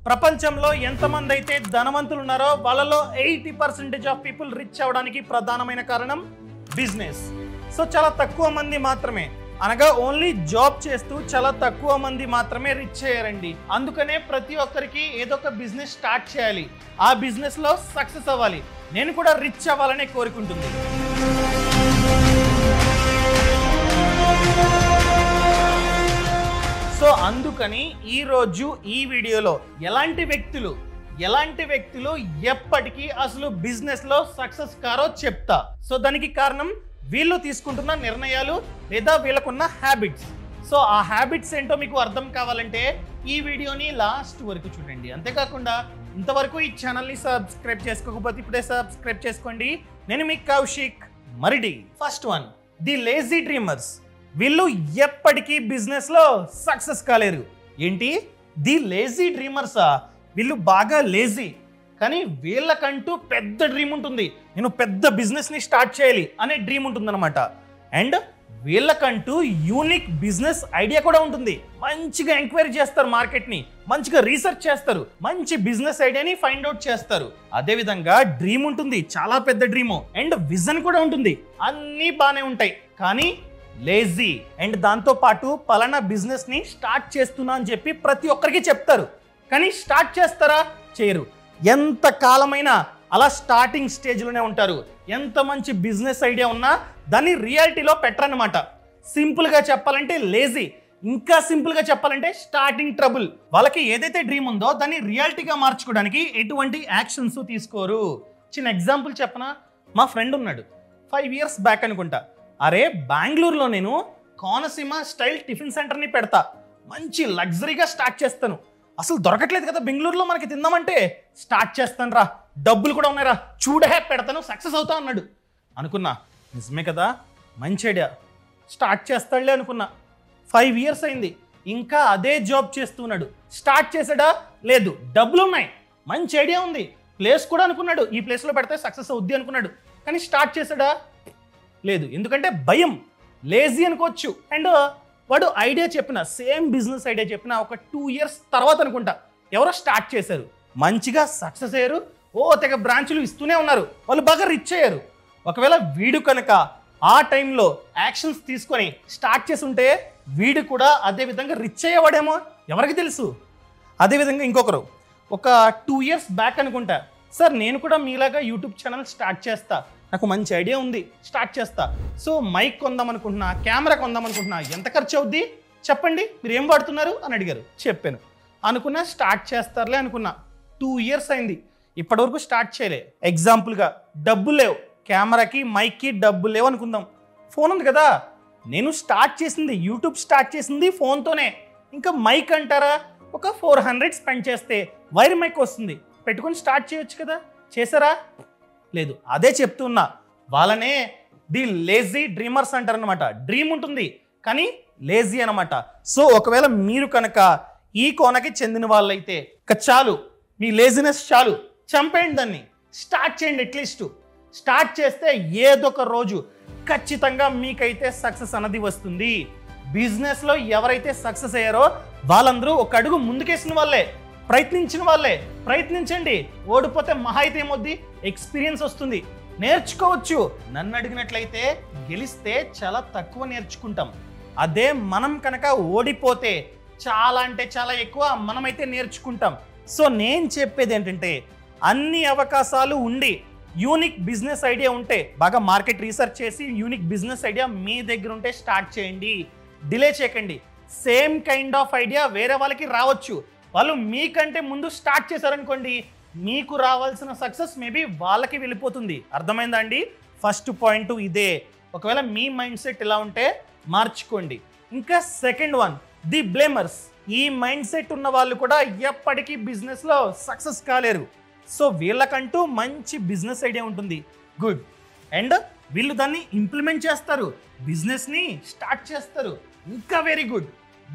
ప్రపంచంలో ఎంతమంది అయితే ధనవంతులు ఉన్నారో వాళ్ళలో 80% ఆఫ్ పీపుల్ రిచ్ అవ్వడానికి ప్రధానమైన కారణం బిజినెస్. సో చాలా తక్కువ మంది మాత్రమే, అనగా ఓన్లీ జాబ్ చేస్తూ చాలా తక్కువ మంది మాత్రమే రిచ్ అయ్యారండి. అందుకనే ప్రతి ఒక్కరికి ఏదో ఒక బిజినెస్ స్టార్ట్ చేయాలి, ఆ బిజినెస్ లో సక్సెస్ అవ్వాలి. నేను కూడా రిచ్ అవ్వాలనే కోరుకుంటుంది. సో అందుకని ఈరోజు ఈ వీడియోలో ఎలాంటి వ్యక్తులు ఎప్పటికీ అసలు బిజినెస్ లో సక్సెస్ కారో చెప్తా. సో దానికి కారణం వీళ్ళు తీసుకుంటున్న నిర్ణయాలు లేదా వీళ్ళకున్న హ్యాబిట్స్. సో ఆ హ్యాబిట్స్ ఏంటో మీకు అర్థం కావాలంటే ఈ వీడియోని లాస్ట్ వరకు చూడండి. అంతేకాకుండా ఇంతవరకు ఈ ఛానల్ని సబ్స్క్రైబ్ చేసుకోకపోతే ఇప్పుడే సబ్స్క్రైబ్ చేసుకోండి. నేను మీ Kaushik Maridi. First one, the lazy dreamers. వీళ్ళు ఎప్పటికీ బిజినెస్ లో సక్సెస్ కాలేరు. ఏంటి ది లేజీ డ్రీమర్సా? వీళ్ళు బాగా లేజీ, కానీ వీళ్ళకంటూ పెద్ద డ్రీమ్ ఉంటుంది. నేను పెద్ద బిజినెస్ ని స్టార్ట్ చేయాలి అనే డ్రీమ్ ఉంటుందన్నమాట. అండ్ వీళ్ళకంటూ యూనిక్ బిజినెస్ ఐడియా కూడా ఉంటుంది. మంచిగా ఎంక్వైరీ చేస్తారు, మార్కెట్ ని మంచిగా రీసెర్చ్ చేస్తారు, మంచి బిజినెస్ ఐడియాని ఫైండ్ అవుట్ చేస్తారు. అదే విధంగా డ్రీమ్ ఉంటుంది, చాలా పెద్ద డ్రీమ్. అండ్ విజన్ కూడా ఉంటుంది. అన్నీ బాగానే ఉంటాయి, కానీ లేజీ. అండ్ దాంతో పాటు పలానా బిజినెస్ ని స్టార్ట్ చేస్తున్నా అని చెప్పి ప్రతి ఒక్కరికి చెప్తారు, కానీ స్టార్ట్ చేస్తారా? చేయరు. ఎంత కాలమైనా అలా స్టార్టింగ్ స్టేజ్లోనే ఉంటారు. ఎంత మంచి బిజినెస్ ఐడియా ఉన్నా దాన్ని రియాలిటీలో పెట్టరన్నమాట. సింపుల్గా చెప్పాలంటే లేజీ, ఇంకా సింపుల్గా చెప్పాలంటే స్టార్టింగ్ ట్రబుల్. వాళ్ళకి ఏదైతే డ్రీమ్ ఉందో దాన్ని రియాలిటీగా మార్చుకోవడానికి ఎటువంటి యాక్షన్స్ తీసుకోరు. చిన్న ఎగ్జాంపుల్ చెప్పనా? మా ఫ్రెండ్ ఉన్నాడు, 5 years బ్యాక్ అనుకుంటా. అరే బెంగళూరులో నేను కోనసీమ స్టైల్ టిఫిన్ సెంటర్ని పెడతా, మంచి లగ్జరీగా స్టార్ట్ చేస్తాను. అసలు దొరకట్లేదు కదా బెంగళూరులో మనకి తిందామంటే, స్టార్ట్ చేస్తాను రా, డబ్బులు కూడా ఉన్నాయిరా, చూడే పెడతాను, సక్సెస్ అవుతా అన్నాడు. అనుకున్నా నిజమే కదా, మంచి ఐడియా, స్టార్ట్ చేస్తాడులే అనుకున్నా. 5 years అయింది, ఇంకా అదే జాబ్ చేస్తున్నాడు. స్టార్ట్ చేసాడా? లేదు. డబ్బులు ఉన్నాయి, మంచి ఐడియా ఉంది, ప్లేస్ కూడా అనుకున్నాడు, ఈ ప్లేస్లో పెడితే సక్సెస్ అవుద్ది అనుకున్నాడు. కానీ స్టార్ట్ చేసాడా? లేదు. ఎందుకంటే భయం, లేజీ అనుకోవచ్చు. అండ్ వాడు ఐడియా చెప్పిన, సేమ్ బిజినెస్ ఐడియా చెప్పిన ఒక 2 years తర్వాత అనుకుంటా ఎవరో స్టార్ట్ చేశారు, మంచిగా సక్సెస్ అయ్యారు. తెగ బ్రాంచ్లు ఇస్తూనే ఉన్నారు, వాళ్ళు బాగా రిచ్ అయ్యారు. ఒకవేళ వీడు కనుక ఆ టైంలో యాక్షన్స్ తీసుకొని స్టార్ట్ చేసి ఉంటే వీడు కూడా అదే విధంగా రిచ్ అయ్యేవాడేమో, ఎవరికి తెలుసు. అదేవిధంగా ఇంకొకరు ఒక 2 years బ్యాక్ అనుకుంటా, సార్ నేను కూడా మీలాగా యూట్యూబ్ ఛానల్ స్టార్ట్ చేస్తా, నాకు మంచి ఐడియా ఉంది, స్టార్ట్ చేస్తా. సో మైక్ కొందాం అనుకుంటున్నా, కెమెరా కొందాం అనుకుంటున్నా, ఎంత ఖర్చు అవుద్ది చెప్పండి, మీరు ఏం వాడుతున్నారు అని అడిగారు. చెప్పాను. అనుకున్నా స్టార్ట్ చేస్తారులే అనుకున్నా. 2 years అయింది, ఇప్పటివరకు స్టార్ట్ చేయలే. ఎగ్జాంపుల్గా డబ్బులు లేవు, కెమెరాకి మైక్కి డబ్బులు లేవు అనుకుందాం. ఫోన్ ఉంది కదా, నేను స్టార్ట్ చేసింది, యూట్యూబ్ స్టార్ట్ చేసింది ఫోన్తోనే. ఇంకా మైక్ అంటారా, ఒక 400 స్పెండ్ చేస్తే వైర్ మైక్ వస్తుంది, పెట్టుకొని స్టార్ట్ చేయొచ్చు కదా. చేశారా? లేదు. అదే చెప్తున్నా, వాళ్ళనే ది లేజీ డ్రీమర్స్ అంటారనమాట. డ్రీమ్ ఉంటుంది కానీ లేజీ అనమాట. సో ఒకవేళ మీరు కనుక ఈ కోనకి చెందిన వాళ్ళైతే చాలు, మీ లేజినెస్ చాలు, చంపేయండి దాన్ని, స్టార్ట్ చేయండి. అట్లీస్ట్ స్టార్ట్ చేస్తే ఏదో ఒక రోజు ఖచ్చితంగా మీకైతే సక్సెస్ అన్నది వస్తుంది. బిజినెస్లో ఎవరైతే సక్సెస్ అయ్యారో వాళ్ళందరూ ఒక అడుగు ముందుకేసిన వాళ్ళే, ప్రయత్నించిన వాళ్ళే. ప్రయత్నించండి, ఓడిపోతే మహా అయితే ఏమొద్ది, ఎక్స్పీరియన్స్ వస్తుంది, నేర్చుకోవచ్చు. నన్ను అడిగినట్లయితే గెలిస్తే చాలా తక్కువ నేర్చుకుంటాం. అదే మనం కనుక ఓడిపోతే చాలా అంటే చాలా ఎక్కువ మనమైతే నేర్చుకుంటాం. సో నేను చెప్పేది ఏంటంటే, అన్ని అవకాశాలు ఉండి యూనిక్ బిజినెస్ ఐడియా ఉంటే, బాగా మార్కెట్ రీసెర్చ్ చేసి యూనిక్ బిజినెస్ ఐడియా మీ దగ్గర ఉంటే స్టార్ట్ చేయండి, డిలే చేయకండి. సేమ్ కైండ్ ఆఫ్ ఐడియా వేరే వాళ్ళకి రావచ్చు, వాళ్ళు మీకంటే ముందు స్టార్ట్ చేశారనుకోండి, మీకు రావాల్సిన సక్సెస్ మేబీ వాళ్ళకి వెళ్ళిపోతుంది. అర్థమైందా అండి? ఫస్ట్ పాయింట్ ఇదే. ఒకవేళ మీ మైండ్ సెట్ ఇలా ఉంటే మార్చుకోండి. ఇంకా సెకండ్ వన్, ది బ్లేమర్స్. ఈ మైండ్ సెట్ ఉన్న వాళ్ళు కూడా ఎప్పటికీ బిజినెస్లో సక్సెస్ కాలేరు. సో వీళ్ళకంటూ మంచి బిజినెస్ ఐడియా ఉంటుంది, గుడ్. అండ్ వీళ్ళు దాన్ని ఇంప్లిమెంట్ చేస్తారు, బిజినెస్ని స్టార్ట్ చేస్తారు, ఇంకా very good.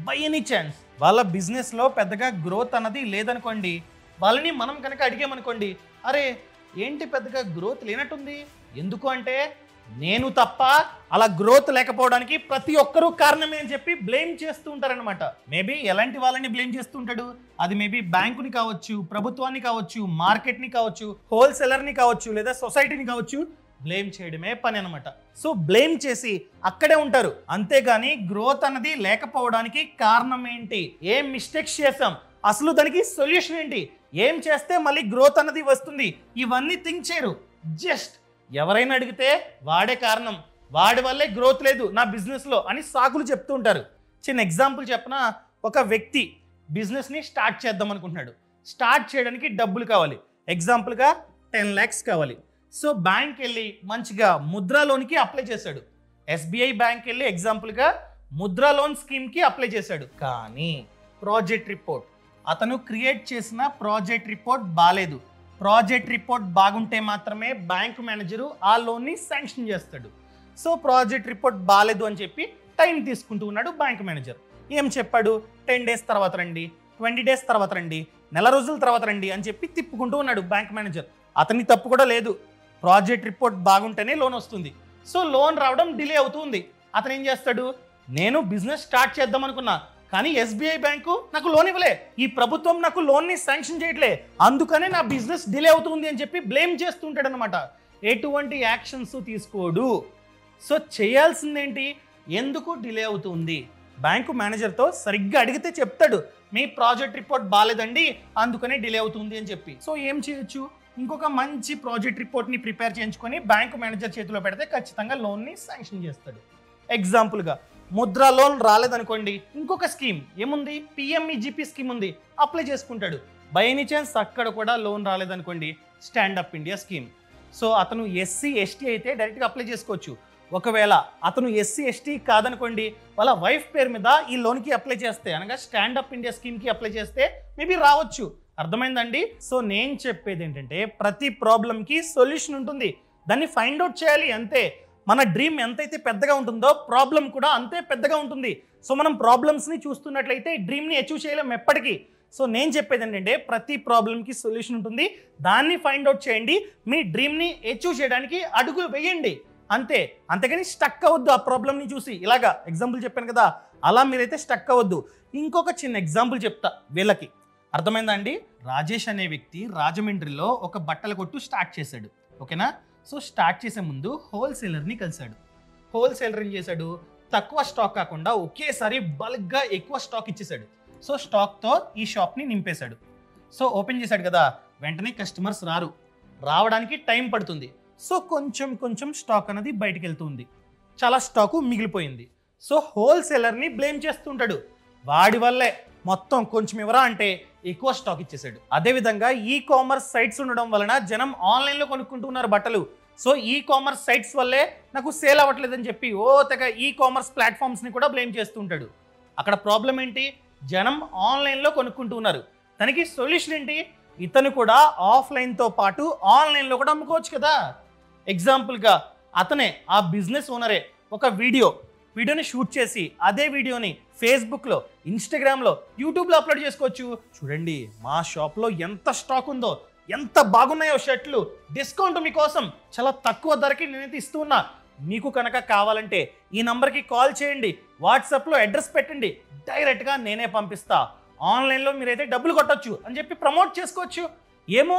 By any chance వాళ్ళ బిజినెస్లో పెద్దగా గ్రోత్ అన్నది లేదనుకోండి, వాళ్ళని మనం కనుక అడిగామనుకోండి, అరే ఏంటి పెద్దగా గ్రోత్ లేనట్టుంది, ఎందుకు అంటే నేను తప్ప అలా గ్రోత్ లేకపోవడానికి ప్రతి ఒక్కరూ కారణమే అని చెప్పి బ్లేమ్ చేస్తూ ఉంటారనమాట. మేబీ ఎలాంటి వాళ్ళని బ్లేమ్ చేస్తూ ఉంటాడు? అది మేబీ బ్యాంకుని కావచ్చు, ప్రభుత్వాన్ని కావచ్చు, మార్కెట్ని కావచ్చు, హోల్సేలర్ని కావచ్చు, లేదా సొసైటీని కావచ్చు. బ్లేమ్ చేయడమే పని అనమాట. సో బ్లేమ్ చేసి అక్కడే ఉంటారు, అంతేగాని గ్రోత్ అన్నది లేకపోవడానికి కారణం ఏంటి, ఏం మిస్టేక్స్ చేసాం, అసలు దానికి సొల్యూషన్ ఏంటి, ఏం చేస్తే మళ్ళీ గ్రోత్ అన్నది వస్తుంది, ఇవన్నీ థింక్ చేయరు. జస్ట్ ఎవరైనా అడిగితే వాడే కారణం, వాడి వల్లే గ్రోత్ లేదు నా బిజినెస్లో అని సాకులు చెప్తూ ఉంటారు. చిన్న ఎగ్జాంపుల్ చెప్పనా, ఒక వ్యక్తి బిజినెస్ని స్టార్ట్ చేద్దాం అనుకుంటున్నాడు. స్టార్ట్ చేయడానికి డబ్బులు కావాలి. ఎగ్జాంపుల్గా 10 lakhs కావాలి. సో బ్యాంక్ వెళ్ళి మంచిగా ముద్రా లోన్కి అప్లై చేశాడు. SBI బ్యాంక్ వెళ్ళి ఎగ్జాంపుల్గా ముద్రా లోన్ స్కీమ్కి అప్లై చేశాడు. కానీ ప్రాజెక్ట్ రిపోర్ట్, అతను క్రియేట్ చేసిన ప్రాజెక్ట్ రిపోర్ట్ బాగాలేదు. ప్రాజెక్ట్ రిపోర్ట్ బాగుంటే మాత్రమే బ్యాంక్ మేనేజరు ఆ లోన్ని శాంక్షన్ చేస్తాడు. సో ప్రాజెక్ట్ రిపోర్ట్ బాగాలేదు అని చెప్పి టైం తీసుకుంటూ ఉన్నాడు బ్యాంక్ మేనేజర్. ఏం చెప్పాడు, 10 days తర్వాత రండి, 20 days తర్వాత రండి, నెల రోజుల తర్వాత రండి అని చెప్పి తిప్పుకుంటూ ఉన్నాడు బ్యాంక్ మేనేజర్. అతని తప్పు కూడా లేదు, ప్రాజెక్ట్ రిపోర్ట్ బాగుంటేనే లోన్ వస్తుంది. సో లోన్ రావడం డిలే అవుతుంది. అతను ఏం చేస్తాడు, నేను బిజినెస్ స్టార్ట్ చేద్దాం అనుకున్నా, కానీ SBI బ్యాంకు నాకు లోన్ ఇవ్వలే, ఈ ప్రభుత్వం నాకు లోన్ని శాంక్షన్ చేయట్లే, అందుకనే నా బిజినెస్ డిలే అవుతుంది అని చెప్పి బ్లేమ్ చేస్తుంటాడు అనమాట. ఎటువంటి యాక్షన్స్ తీసుకోడు. సో చేయాల్సిందేంటి, ఎందుకు డిలే అవుతుంది, బ్యాంకు మేనేజర్తో సరిగ్గా అడిగితే చెప్తాడు, మీ ప్రాజెక్ట్ రిపోర్ట్ బాగాలేదండి అందుకనే డిలే అవుతుంది అని చెప్పి. సో ఏం చేయొచ్చు, ఇంకొక మంచి ప్రాజెక్ట్ రిపోర్ట్ని ప్రిపేర్ చేయించుకొని బ్యాంకు మేనేజర్ చేతిలో పెడితే ఖచ్చితంగా లోన్ని శాంక్షన్ చేస్తాడు. ఎగ్జాంపుల్గా ముద్రా లోన్ రాలేదనుకోండి, ఇంకొక స్కీమ్ ఏముంది, PMEGP స్కీమ్ ఉంది, అప్లై చేసుకుంటాడు. బై ఎనీ ఛాన్స్ అక్కడ కూడా లోన్ రాలేదనుకోండి, స్టాండప్ ఇండియా స్కీమ్. సో అతను SC ST అయితే డైరెక్ట్గా అప్లై చేసుకోవచ్చు. ఒకవేళ అతను SC ST కాదనుకోండి, వాళ్ళ వైఫ్ పేరు మీద ఈ లోన్కి అప్లై చేస్తే, అనగా స్టాండప్ ఇండియా స్కీమ్కి అప్లై చేస్తే మేబీ రావచ్చు. అర్థమైందండి? సో నేను చెప్పేది ఏంటంటే ప్రతి ప్రాబ్లంకి సొల్యూషన్ ఉంటుంది, దాన్ని ఫైండ్ అవుట్ చేయాలి అంతే. మన డ్రీమ్ ఎంతైతే పెద్దగా ఉంటుందో ప్రాబ్లం కూడా అంతే పెద్దగా ఉంటుంది. సో మనం ప్రాబ్లమ్స్ని చూస్తున్నట్లయితే డ్రీమ్ని అచీవ్ చేయలేం ఎప్పటికీ. సో నేను చెప్పేది ఏంటంటే ప్రతి ప్రాబ్లంకి సొల్యూషన్ ఉంటుంది, దాన్ని ఫైండ్ అవుట్ చేయండి, మీ డ్రీమ్ని అచీవ్ చేయడానికి అడుగులు వేయండి అంతే. అంతేగాని స్టక్ అవ్వద్దు ఆ ప్రాబ్లమ్ని చూసి. ఇలాగా ఎగ్జాంపుల్ చెప్పాను కదా, అలా మీరైతే స్టక్ అవ్వద్దు. ఇంకొక చిన్న ఎగ్జాంపుల్ చెప్తా వీళ్ళకి, అర్థమైందా అండి? రాజేష్ అనే వ్యక్తి రాజమండ్రిలో ఒక బట్టల కొట్టు స్టార్ట్ చేశాడు, ఓకేనా? సో స్టార్ట్ చేసే ముందు హోల్సేలర్ని కలిశాడు. హోల్సేలర్ ఏం చేశాడు, తక్కువ స్టాక్ కాకుండా ఒకేసారి బల్క్గా ఎక్కువ స్టాక్ ఇచ్చేశాడు. సో స్టాక్తో ఈ షాప్ని నింపేశాడు. సో ఓపెన్ చేశాడు కదా, వెంటనే కస్టమర్స్ రావడానికి టైం పడుతుంది. సో కొంచెం స్టాక్ అనేది బయటికి వెళ్తుంది, చాలా స్టాకు మిగిలిపోయింది. సో హోల్సేలర్ని బ్లేమ్ చేస్తుంటాడు, వాడి వల్లే మొత్తం కొంచెం ఇవ్వరా అంటే ఎక్కువ స్టాక్ ఇచ్చేసాడు. అదేవిధంగా కామర్స్ సైట్స్ ఉండడం వలన జనం ఆన్లైన్లో కొనుక్కుంటున్నారు బట్టలు. సో కామర్స్ సైట్స్ వల్లే నాకు సేల్ అవ్వట్లేదని చెప్పి తెగ కామర్స్ ప్లాట్ఫామ్స్ని కూడా బ్లేమ్ చేస్తుంటాడు. అక్కడ ప్రాబ్లం ఏంటి, జనం ఆన్లైన్లో కొనుక్కుంటున్నారు. దానికి సొల్యూషన్ ఏంటి, ఇతను కూడా ఆఫ్లైన్తో పాటు ఆన్లైన్లో కూడా అమ్ముకోవచ్చు కదా. ఎగ్జాంపుల్గా అతనే, ఆ బిజినెస్ ఓనరే ఒక వీడియోని షూట్ చేసి అదే వీడియోని ఫేస్బుక్లో, ఇన్స్టాగ్రామ్లో, యూట్యూబ్లో అప్లోడ్ చేసుకోవచ్చు. చూడండి మా షాప్లో ఎంత స్టాక్ ఉందో, ఎంత బాగున్నాయో షర్ట్లు, డిస్కౌంట్ మీకోసం చాలా తక్కువ ధరకి నేనైతే ఇస్తూ ఉన్నా, మీకు కనుక కావాలంటే ఈ నంబర్కి కాల్ చేయండి, వాట్సాప్లో అడ్రస్ పెట్టండి, డైరెక్ట్గా నేనే పంపిస్తా, ఆన్లైన్లో మీరైతే డబ్బులు కొట్టచ్చు అని చెప్పి ప్రమోట్ చేసుకోవచ్చు. ఏమో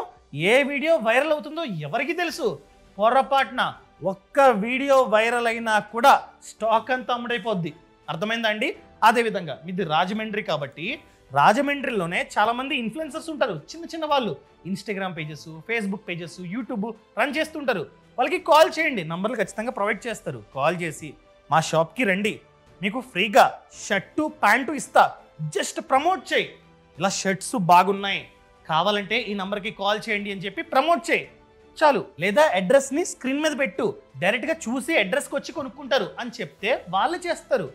ఏ వీడియో వైరల్ అవుతుందో ఎవరికి తెలుసు, పొరపాటున ఒక్క వీడియో వైరల్ అయినా కూడా స్టాక్ అంతా అమ్ముడైపోద్ది. అర్థమైందా అండి? అదేవిధంగా మీది రాజమండ్రి కాబట్టి రాజమండ్రిలోనే చాలామంది ఇన్ఫ్లుయెన్సర్స్ ఉంటారు, చిన్న వాళ్ళు, Instagram pages, Facebook pages, YouTube run చేస్తుంటారు. వాళ్ళకి కాల్ చేయండి, నంబర్లు ఖచ్చితంగా ప్రొవైడ్ చేస్తారు. కాల్ చేసి మా షాప్కి రండి, మీకు ఫ్రీగా షర్టు ప్యాంటు ఇస్తా, జస్ట్ ప్రమోట్ చేయి, ఇలా షర్ట్స్ బాగున్నాయి కావాలంటే ఈ నంబర్కి కాల్ చేయండి అని చెప్పి ప్రమోట్ చేయి చాలు. లేదా అడ్రస్ని స్క్రీన్ మీద పెట్టు, డైరెక్ట్గా చూసి అడ్రస్కి వచ్చి కొనుక్కుంటారు అని చెప్తే వాళ్ళు చేస్తారు.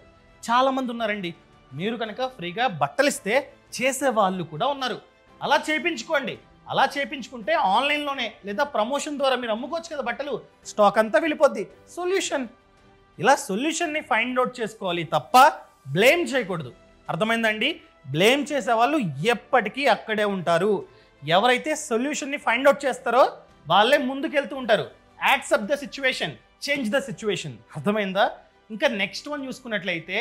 చాలామంది ఉన్నారండి, మీరు కనుక ఫ్రీగా బట్టలు ఇస్తే చేసే వాళ్ళు కూడా ఉన్నారు. అలా చేయించుకోండి. అలా చేయించుకుంటే ఆన్లైన్లోనే లేదా ప్రమోషన్ ద్వారా మీరు అమ్ముకోవచ్చు కదా బట్టలు, స్టాక్ అంతా వెళ్ళిపోద్ది. సొల్యూషన్, ఇలా సొల్యూషన్ని ఫైండ్ అవుట్ చేసుకోవాలి తప్ప బ్లేమ్ చేయకూడదు. అర్థమైందండి? బ్లేమ్ చేసే వాళ్ళు ఎప్పటికీ అక్కడే ఉంటారు. ఎవరైతే సొల్యూషన్ని ఫైండ్ అవుట్ చేస్తారో వాళ్ళే ముందుకెళ్తూ ఉంటారు. Accept the situation, change the situation. అర్థమైందా? ఇంకా నెక్స్ట్ వన్ చూసుకున్నట్లయితే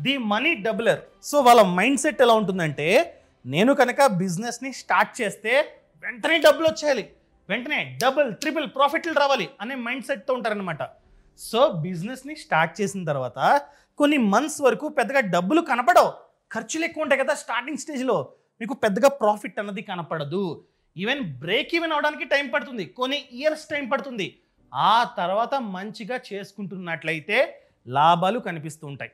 ది మనీ డబులర్. సో వాళ్ళ మైండ్ సెట్ ఎలా ఉంటుందంటే, నేను కనుక బిజినెస్ని స్టార్ట్ చేస్తే వెంటనే డబ్బులు వచ్చేయాలి, వెంటనే డబుల్ ట్రిపుల్ ప్రాఫిట్లు రావాలి అనే మైండ్ సెట్తో ఉంటారనమాట. సో బిజినెస్ని స్టార్ట్ చేసిన తర్వాత కొన్ని మంత్స్ వరకు పెద్దగా డబ్బులు కనపడవు, ఖర్చులు ఎక్కువ ఉంటాయి కదా స్టార్టింగ్ స్టేజ్లో, మీకు పెద్దగా ప్రాఫిట్ అన్నది కనపడదు. ఈవెన్ బ్రేక్ ఈవెన్ అవడానికి టైం పడుతుంది, కొన్ని ఇయర్స్ టైం పడుతుంది. ఆ తర్వాత మంచిగా చేసుకుంటున్నట్లయితే లాభాలు కనిపిస్తూ ఉంటాయి.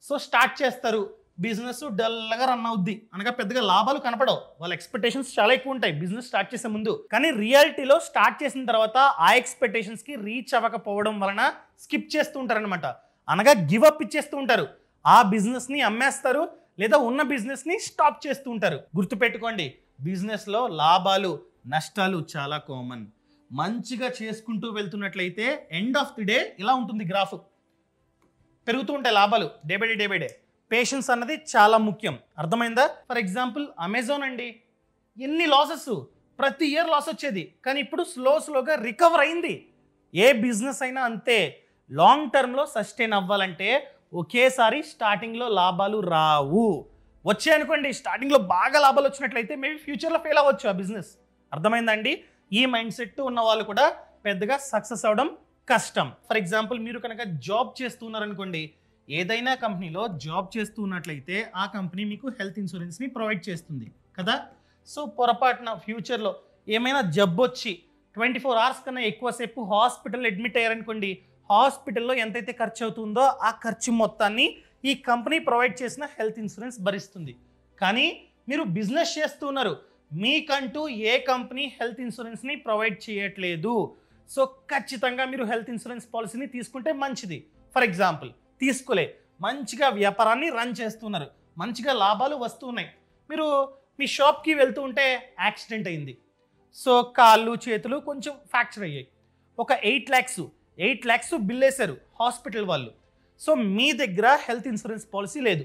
సో స్టార్ట్ చేస్తారు, బిజినెస్ డల్గా రన్ అవుద్ది, అనగా పెద్దగా లాభాలు కనపడవు, వాళ్ళ ఎక్స్పెక్టేషన్స్ చాలా ఎక్కువ ఉంటాయి బిజినెస్ స్టార్ట్ చేసే ముందు. కానీ రియాలిటీలో స్టార్ట్ చేసిన తర్వాత ఆ ఎక్స్పెక్టేషన్స్కి రీచ్ అవ్వకపోవడం వలన స్కిప్ చేస్తూ ఉంటారనమాట, అనగా గివ్ అప్ ఇచ్చేస్తూ ఉంటారు, ఆ బిజినెస్ని అమ్మేస్తారు లేదా ఉన్న బిజినెస్ని స్టాప్ చేస్తూ ఉంటారు. గుర్తుపెట్టుకోండి, బిజినెస్లో లాభాలు నష్టాలు చాలా కామన్. మంచిగా చేసుకుంటూ వెళ్తున్నట్లయితే ఎండ్ ఆఫ్ ది డే ఇలా ఉంటుంది గ్రాఫ్, పెరుగుతూ ఉంటాయి లాభాలు డే బై డే. పేషెన్స్ అన్నది చాలా ముఖ్యం. అర్థమైందా? ఫర్ ఎగ్జాంపుల్ అమెజాన్ అండి, ఎన్ని లాసెస్, ప్రతి ఇయర్ లాస్ వచ్చేది, కానీ ఇప్పుడు స్లోగా రికవర్ అయింది. ఏ బిజినెస్ అయినా అంతే, లాంగ్ టర్మ్లో సస్టైన్ అవ్వాలంటే ఒకేసారి స్టార్టింగ్లో లాభాలు రావు. వచ్చాయనుకోండి, స్టార్టింగ్లో బాగా లాభాలు వచ్చినట్లయితే మేబీ ఫ్యూచర్లో ఫెయిల్ అవ్వచ్చు ఆ బిజినెస్. అర్థమైందండి? ఈ మైండ్ సెట్ ఉన్న వాళ్ళు కూడా పెద్దగా సక్సెస్ అవ్వడం కష్టం. ఫర్ ఎగ్జాంపుల్ మీరు కనుక జాబ్ చేస్తున్నారనుకోండి, ఏదైనా కంపెనీలో జాబ్ చేస్తూ ఉన్నట్లయితే ఆ కంపెనీ మీకు హెల్త్ ఇన్సూరెన్స్ని ప్రొవైడ్ చేస్తుంది కదా. సో పొరపాటున ఫ్యూచర్లో ఏమైనా జబ్బు వచ్చి 24 hours కన్నా ఎక్కువసేపు హాస్పిటల్ అడ్మిట్ అయ్యారనుకోండి, హాస్పిటల్లో ఎంతైతే ఖర్చు అవుతుందో ఆ ఖర్చు మొత్తాన్ని ఈ కంపెనీ ప్రొవైడ్ చేసిన హెల్త్ ఇన్సూరెన్స్ భరిస్తుంది. కానీ మీరు బిజినెస్ చేస్తున్నారు, మీకంటూ ఏ కంపెనీ హెల్త్ ఇన్సూరెన్స్ని ప్రొవైడ్ చేయట్లేదు. సో ఖచ్చితంగా మీరు హెల్త్ ఇన్సూరెన్స్ పాలసీని తీసుకుంటే మంచిది. ఫర్ ఎగ్జాంపుల్ తీసుకోలే, మంచిగా వ్యాపారాన్ని రన్ చేస్తున్నారు, మంచిగా లాభాలు వస్తున్నాయి, మీరు మీ షాప్కి వెళ్తూ ఉంటే యాక్సిడెంట్ అయింది, సో కాళ్ళు చేతులు కొంచెం ఫ్రాక్చర్ అయ్యాయి, ఒక 8 lakhs బిల్ వేశారు హాస్పిటల్ వాళ్ళు. సో మీ దగ్గర హెల్త్ ఇన్సూరెన్స్ పాలసీ లేదు.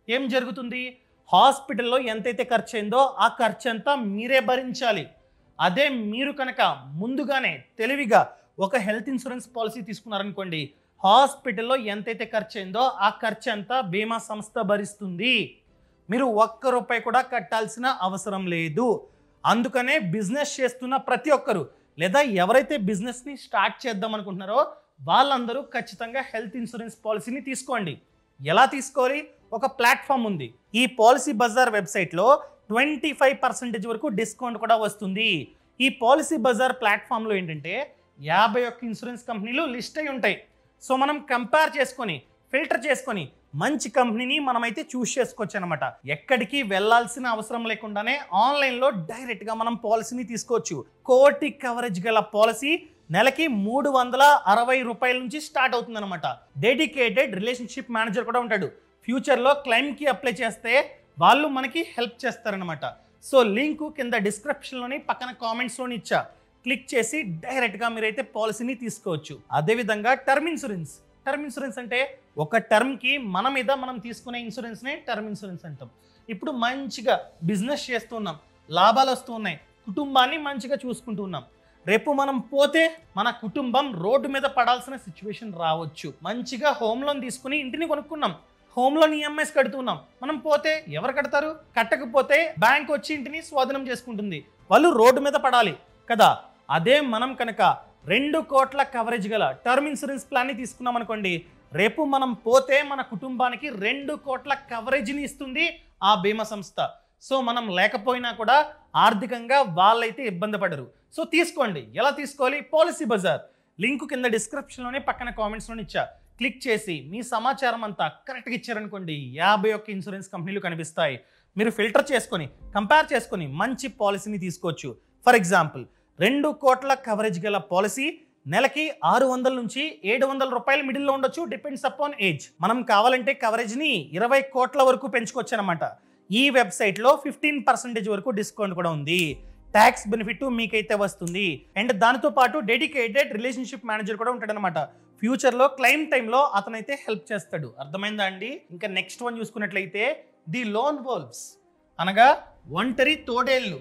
ఏం జరుగుతుంది? హాస్పిటల్లో ఎంతైతే ఖర్చు అయిందో ఆ ఖర్చు అంతా మీరే భరించాలి. అదే మీరు కనుక ముందుగానే తెలివిగా ఒక హెల్త్ ఇన్సూరెన్స్ పాలసీ తీసుకున్నారనుకోండి, హాస్పిటల్లో ఎంతైతే ఖర్చు అయిందో ఆ ఖర్చు అంతా బీమా సంస్థ భరిస్తుంది, మీరు ₹1 కూడా కట్టాల్సిన అవసరం లేదు. అందుకనే బిజినెస్ చేస్తున్న ప్రతి ఒక్కరు లేదా ఎవరైతే బిజినెస్ని స్టార్ట్ చేద్దాం అనుకుంటున్నారో వాళ్ళందరూ ఖచ్చితంగా హెల్త్ ఇన్సూరెన్స్ పాలసీని తీసుకోండి. ఎలా తీసుకోవాలి? ఒక ప్లాట్ఫామ్ ఉంది, ఈ పాలసీ బజార్ వెబ్సైట్లో 25% వరకు డిస్కౌంట్ కూడా వస్తుంది. ఈ పాలసీ బజార్ ప్లాట్ఫామ్లో ఏంటంటే 51 ఇన్సూరెన్స్ కంపెనీలు లిస్ట్ అయి ఉంటాయి. సో మనం కంపేర్ చేసుకొని ఫిల్టర్ చేసుకొని మంచి కంపెనీని మనమైతే చూస్ చేసుకోవచ్చు అనమాట. ఎక్కడికి వెళ్ళాల్సిన అవసరం లేకుండానే ఆన్లైన్లో డైరెక్ట్గా మనం పాలసీని తీసుకోవచ్చు. కోటి కవరేజ్ గల పాలసీ నెలకి ₹360 నుంచి స్టార్ట్ అవుతుంది అనమాట. డెడికేటెడ్ రిలేషన్షిప్ మేనేజర్ కూడా ఉంటాడు. ఫ్యూచర్లో క్లెయిమ్కి అప్లై చేస్తే వాళ్ళు మనకి హెల్ప్ చేస్తారనమాట. సో లింకు కింద డిస్క్రిప్షన్లోని పక్కన కామెంట్స్లోని ఇచ్చా, క్లిక్ చేసి డైరెక్ట్గా మీరైతే పాలసీని తీసుకోవచ్చు. అదేవిధంగా టర్మ్ ఇన్సూరెన్స్ అంటే ఒక టర్మ్కి మన మీద మనం తీసుకునే ఇన్సూరెన్స్నే టర్మ్ ఇన్సూరెన్స్ అంటాం. ఇప్పుడు మంచిగా బిజినెస్ చేస్తున్నాం, లాభాలు వస్తూ ఉన్నాయి, కుటుంబాన్ని మంచిగా చూసుకుంటూ ఉన్నాం, రేపు మనం పోతే మన కుటుంబం రోడ్డు మీద పడాల్సిన సిచ్యువేషన్ రావచ్చు. మంచిగా హోమ్ లోన్ తీసుకుని ఇంటిని కొనుక్కున్నాం, హోమ్ లోన్ ఈఎంఐస్ కడుతున్నాం, మనం పోతే ఎవరు కడతారు? కట్టకపోతే బ్యాంక్ వచ్చి ఇంటిని స్వాధీనం చేసుకుంటుంది, వాళ్ళు రోడ్డు మీద పడాలి కదా. అదే మనం కనుక 2 కోట్ల కవరేజ్ గల టర్మ్ ఇన్సూరెన్స్ ప్లాన్ని తీసుకున్నాం అనుకోండి, రేపు మనం పోతే మన కుటుంబానికి 2 కోట్ల కవరేజ్ని ఇస్తుంది ఆ బీమా సంస్థ. సో మనం లేకపోయినా కూడా ఆర్థికంగా వాళ్ళైతే ఇబ్బంది పడరు. సో తీసుకోండి. ఎలా తీసుకోవాలి? పాలసీ బజార్ లింక్ కింద డిస్క్రిప్షన్లోనే పక్కన కామెంట్స్లోనే ఇచ్చా, క్లిక్ చేసి మీ సమాచారం అంతా కరెక్ట్గా ఇచ్చారనుకోండి, 51 ఇన్సూరెన్స్ కంపెనీలు కనిపిస్తాయి. మీరు ఫిల్టర్ చేసుకొని కంపేర్ చేసుకొని మంచి పాలసీని తీసుకోవచ్చు. ఫర్ ఎగ్జాంపుల్ 2 కోట్ల కవరేజ్ గల పాలసీ నెలకి ₹600 నుంచి ₹700 మిడిల్లో ఉండొచ్చు, డిపెండ్స్ అపాన్ ఏజ్. మనం కావాలంటే కవరేజ్ని 20 కోట్ల వరకు పెంచుకోవచ్చు అనమాట. ఈ వెబ్సైట్లో 15% వరకు డిస్కౌంట్ కూడా ఉంది. ట్యాక్స్ బెనిఫిట్ మీకైతే వస్తుంది. అండ్ దానితో పాటు డెడికేటెడ్ రిలేషన్షిప్ మేనేజర్ కూడా ఉంటాడు అనమాట. ఫ్యూచర్లో క్లెయిమ్ టైంలో అతనైతే హెల్ప్ చేస్తాడు. అర్థమైందా అండి? ఇంకా నెక్స్ట్ వన్ చూసుకున్నట్లయితే ది లోన్ వోల్వ్స్, అనగా ఒంటరి తోడేళ్ళు.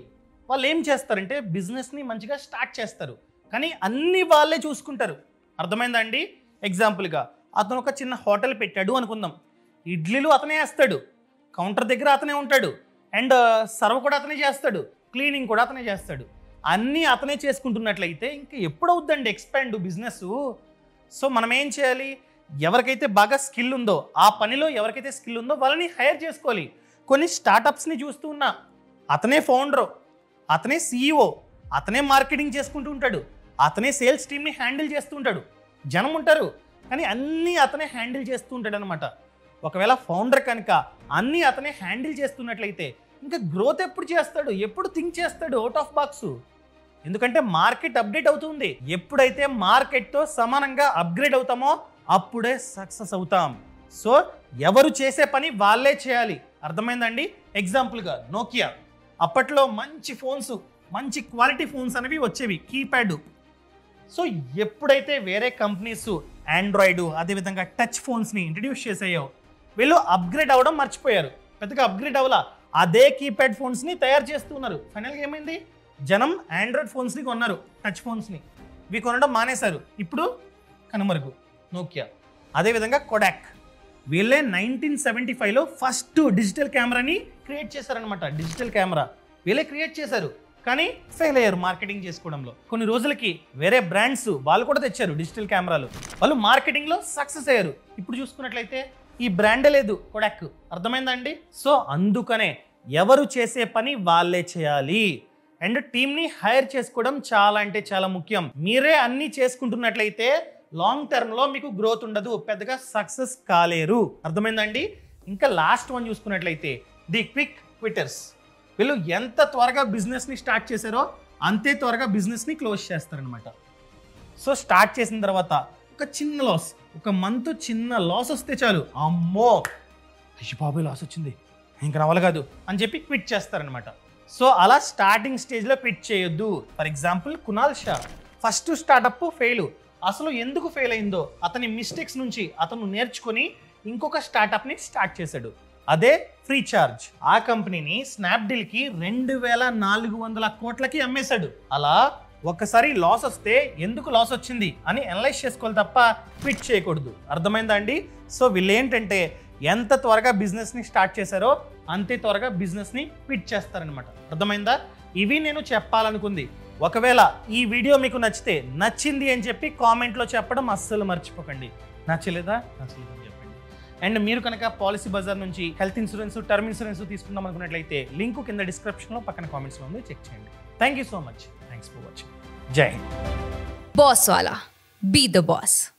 వాళ్ళు ఏం చేస్తారంటే బిజినెస్ని మంచిగా స్టార్ట్ చేస్తారు, కానీ అన్ని వాళ్ళే చూసుకుంటారు. అర్థమైందా అండి? ఎగ్జాంపుల్గా అతను ఒక చిన్న హోటల్ పెట్టాడు అనుకుందాం. ఇడ్లీలు అతనే వేస్తాడు, కౌంటర్ దగ్గర అతనే ఉంటాడు, అండ్ సర్వ్ కూడా అతనే చేస్తాడు, క్లీనింగ్ కూడా అతనే చేస్తాడు. అన్నీ అతనే చేసుకుంటున్నట్లయితే ఇంకా ఎప్పుడు అవుద్దండి ఎక్స్పాండ్ బిజినెస్? సో మనం ఏం చేయాలి? ఎవరికైతే బాగా స్కిల్ ఉందో, ఆ పనిలో ఎవరికైతే స్కిల్ ఉందో వాళ్ళని హైర్ చేసుకోవాలి. కొన్ని స్టార్టప్స్ని చూస్తూ ఉన్నా, అతనే ఫౌండరు, అతనే సీఈఓ, అతనే మార్కెటింగ్ చేసుకుంటూ ఉంటాడు, అతనే సేల్స్ టీమ్ని హ్యాండిల్ చేస్తూ ఉంటాడు. జనం ఉంటారు కానీ అన్నీ అతనే హ్యాండిల్ చేస్తూ ఉంటాడు అనమాట. ఒకవేళ ఫౌండర్ కనుక అన్నీ అతనే హ్యాండిల్ చేస్తున్నట్లయితే ఇంకా గ్రోత్ ఎప్పుడు చేస్తాడు? ఎప్పుడు థింక్ చేస్తాడు అవుట్ ఆఫ్ బాక్స్? ఎందుకంటే మార్కెట్ అప్డేట్ అవుతుంది. ఎప్పుడైతే మార్కెట్తో సమానంగా అప్గ్రేడ్ అవుతామో అప్పుడే సక్సెస్ అవుతాం. సో ఎవరు చేసే పని వాళ్ళే చేయాలి. అర్థమైందండి? ఎగ్జాంపుల్గా నోకియా అప్పట్లో మంచి ఫోన్స్, మంచి క్వాలిటీ ఫోన్స్ అనేవి వచ్చేవి, కీప్యాడ్. సో ఎప్పుడైతే వేరే కంపెనీస్ ఆండ్రాయిడ్ అదేవిధంగా టచ్ ఫోన్స్ని ఇంట్రడ్యూస్ చేసాయో వీళ్ళు అప్గ్రేడ్ అవ్వడం మర్చిపోయారు. పెద్దగా అప్గ్రేడ్ అవ్వాల, అదే కీప్యాడ్ ఫోన్స్ని తయారు చేస్తున్నారు. ఫైనల్గా ఏమైంది? జనం ఆండ్రాయిడ్ ఫోన్స్ని కొన్నారు, టచ్ ఫోన్స్ని. ఇవి కొనడం మానేశారు. ఇప్పుడు కనుమరుగు నోకియా. అదేవిధంగా కొడాక్, వీళ్ళే 1975లో ఫస్ట్ డిజిటల్ కెమెరాని క్రియేట్ చేశారనమాట. డిజిటల్ కెమెరా వీళ్ళే క్రియేట్ చేశారు, కానీ ఫెయిల్ అయ్యారు మార్కెటింగ్ చేసుకోవడంలో. కొన్ని రోజులకి వేరే బ్రాండ్స్ వాళ్ళు కూడా తెచ్చారు డిజిటల్ కెమెరాలు, వాళ్ళు మార్కెటింగ్లో సక్సెస్ అయ్యారు. ఇప్పుడు చూసుకున్నట్లయితే ఈ బ్రాండే లేదు, కొడాక్. అర్థమైందండి? సో అందుకనే ఎవరు చేసే పని వాళ్ళే చేయాలి, అండ్ టీమ్ని హైర్ చేసుకోవడం చాలా అంటే చాలా ముఖ్యం. మీరే అన్నీ చేసుకుంటున్నట్లయితే లాంగ్ టర్మ్లో మీకు గ్రోత్ ఉండదు, పెద్దగా సక్సెస్ కాలేరు. అర్థమైందండి? ఇంకా లాస్ట్ వన్ చూసుకున్నట్లయితే ది క్విక్ క్విటర్స్. వీళ్ళు ఎంత త్వరగా బిజినెస్ని స్టార్ట్ చేశారో అంతే త్వరగా బిజినెస్ని క్లోజ్ చేస్తారనమాట. సో స్టార్ట్ చేసిన తర్వాత ఒక చిన్న లాస్, ఒక మంత్ చిన్న లాస్ వస్తే చాలు, అమ్మో అయ్యి బాబాయ్ లాస్ వచ్చింది ఇంకా నవల కాదు అని చెప్పి క్విట్ చేస్తారనమాట. సో అలా స్టార్టింగ్ స్టేజ్లో క్విట్ చేయొద్దు. For example Kunal Shah first startup fail. అసలు ఎందుకు ఫెయిల్ అయిందో అతని మిస్టేక్స్ నుంచి అతను నేర్చుకొని ఇంకొక స్టార్టప్ని స్టార్ట్ చేశాడు, అదే ఫ్రీ చార్జ్. ఆ కంపెనీని స్నాప్డీల్కి 2400 కోట్లకి అమ్మేశాడు. అలా ఒక్కసారి లాస్ వస్తే ఎందుకు లాస్ వచ్చింది అని అనలైజ్ చేసుకోవాలి తప్ప క్విట్ చేయకూడదు. అర్థమైందా అండి? సో వీళ్ళు ఏంటంటే ఎంత త్వరగా బిజినెస్ని స్టార్ట్ చేశారో అంతే త్వరగా బిజినెస్ని క్విట్ చేస్తారనమాట. అర్థమైందా? ఇవి నేను చెప్పాలనుకుంది. ఒకవేళ ఈ వీడియో మీకు నచ్చింది అని చెప్పి కామెంట్లో చెప్పడం అస్సలు మర్చిపోకండి. నచ్చలేదా అని చెప్పండి. అండ్ మీరు కనుక పాలసీ బజార్ నుంచి హెల్త్ ఇన్సూరెన్స్, టర్మ్ ఇన్సూరెన్స్ తీసుకుందాం అనుకున్నట్లయితే లింక్ కింద డిస్క్రిప్షన్లో పక్కన కామెంట్స్లో ఉంది, చెక్ చేయండి. Thank you so much. Thanks for watching. జై Hind. Boss Wala. Be the boss.